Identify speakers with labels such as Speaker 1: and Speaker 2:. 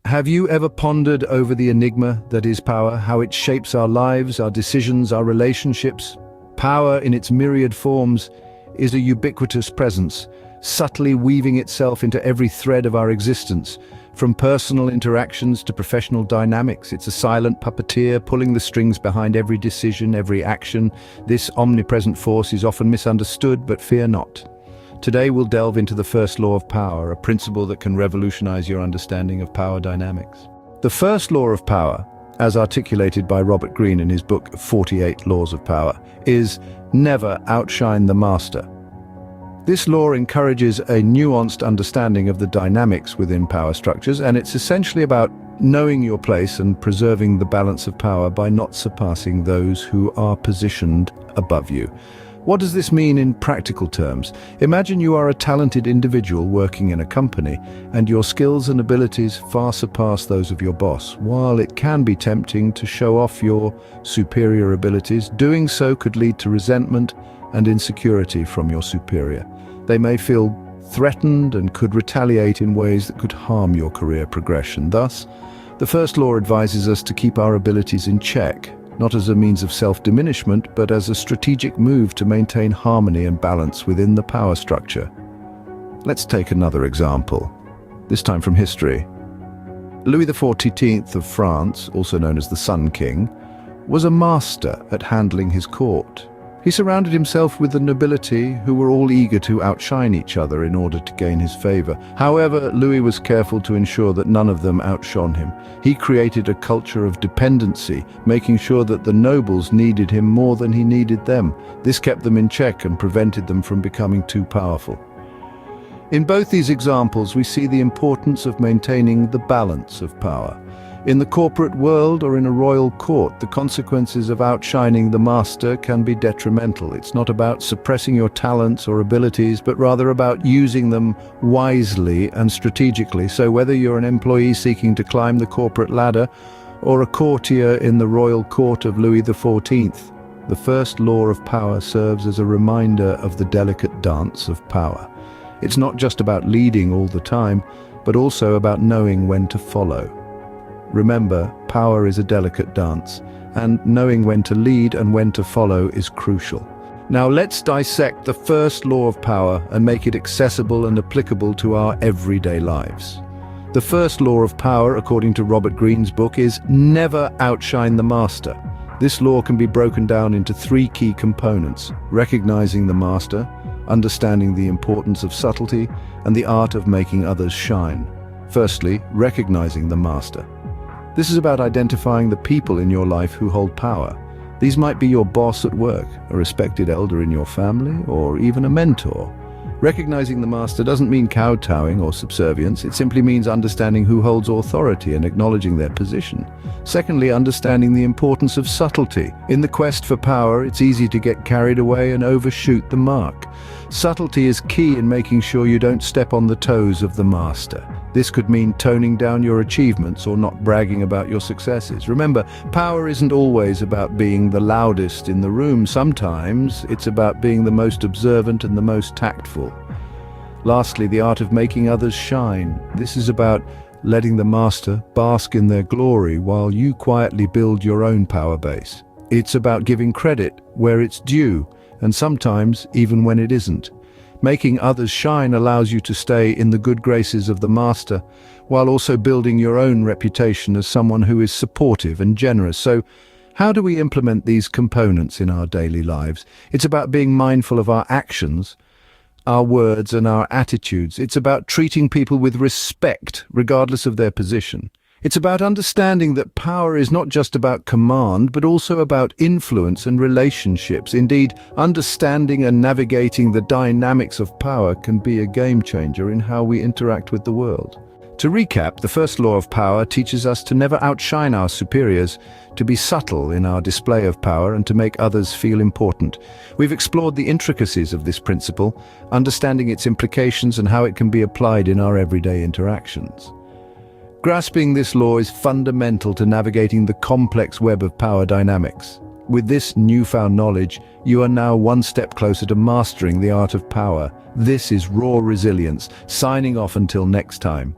Speaker 1: Have you ever pondered over the enigma that is power, how it shapes our lives, our decisions, our relationships? Power, in its myriad forms, is a ubiquitous presence, subtly weaving itself into every thread of our existence. From personal interactions to professional dynamics, it's a silent puppeteer pulling the strings behind every decision, every action. This omnipresent force is often misunderstood, but fear not. Today we'll delve into the first law of power, a principle that can revolutionize your understanding of power dynamics. The first law of power, as articulated by Robert Greene in his book 48 Laws of Power, is never outshine the master. This law encourages a nuanced understanding of the dynamics within power structures, and it's essentially about knowing your place and preserving the balance of power by not surpassing those who are positioned above you. What does this mean in practical terms? Imagine you are a talented individual working in a company, and your skills and abilities far surpass those of your boss. While it can be tempting to show off your superior abilities, doing so could lead to resentment and insecurity from your superior. They may feel threatened and could retaliate in ways that could harm your career progression. Thus, the first law advises us to keep our abilities in check, not as a means of self-diminishment, but as a strategic move to maintain harmony and balance within the power structure. Let's take another example, this time from history. Louis XIV of France, also known as the Sun King, was a master at handling his court. He surrounded himself with the nobility who were all eager to outshine each other in order to gain his favor. However, Louis was careful to ensure that none of them outshone him. He created a culture of dependency, making sure that the nobles needed him more than he needed them. This kept them in check and prevented them from becoming too powerful. In both these examples, we see the importance of maintaining the balance of power. In the corporate world or in a royal court, the consequences of outshining the master can be detrimental. It's not about suppressing your talents or abilities, but rather about using them wisely and strategically. So whether you're an employee seeking to climb the corporate ladder or a courtier in the royal court of Louis XIV, the first law of power serves as a reminder of the delicate dance of power. It's not just about leading all the time, but also about knowing when to follow. Remember, power is a delicate dance, and knowing when to lead and when to follow is crucial. Now let's dissect the first law of power and make it accessible and applicable to our everyday lives. The first law of power, according to Robert Greene's book, is never outshine the master. This law can be broken down into three key components: recognizing the master, understanding the importance of subtlety, and the art of making others shine. Firstly, recognizing the master. This is about identifying the people in your life who hold power. These might be your boss at work, a respected elder in your family, or even a mentor. Recognizing the master doesn't mean kowtowing or subservience. It simply means understanding who holds authority and acknowledging their position. Secondly, understanding the importance of subtlety. In the quest for power, it's easy to get carried away and overshoot the mark. Subtlety is key in making sure you don't step on the toes of the master. This could mean toning down your achievements or not bragging about your successes. Remember, power isn't always about being the loudest in the room. Sometimes it's about being the most observant and the most tactful. Lastly, the art of making others shine. This is about letting the master bask in their glory while you quietly build your own power base. It's about giving credit where it's due, and sometimes even when it isn't. Making others shine allows you to stay in the good graces of the master, while also building your own reputation as someone who is supportive and generous. So, how do we implement these components in our daily lives? It's about being mindful of our actions, our words, and our attitudes. It's about treating people with respect, regardless of their position. It's about understanding that power is not just about command, but also about influence and relationships. Indeed, understanding and navigating the dynamics of power can be a game changer in how we interact with the world. To recap, the first law of power teaches us to never outshine our superiors, to be subtle in our display of power, and to make others feel important. We've explored the intricacies of this principle, understanding its implications and how it can be applied in our everyday interactions. Grasping this law is fundamental to navigating the complex web of power dynamics. With this newfound knowledge, you are now one step closer to mastering the art of power. This is RawResilience, signing off until next time.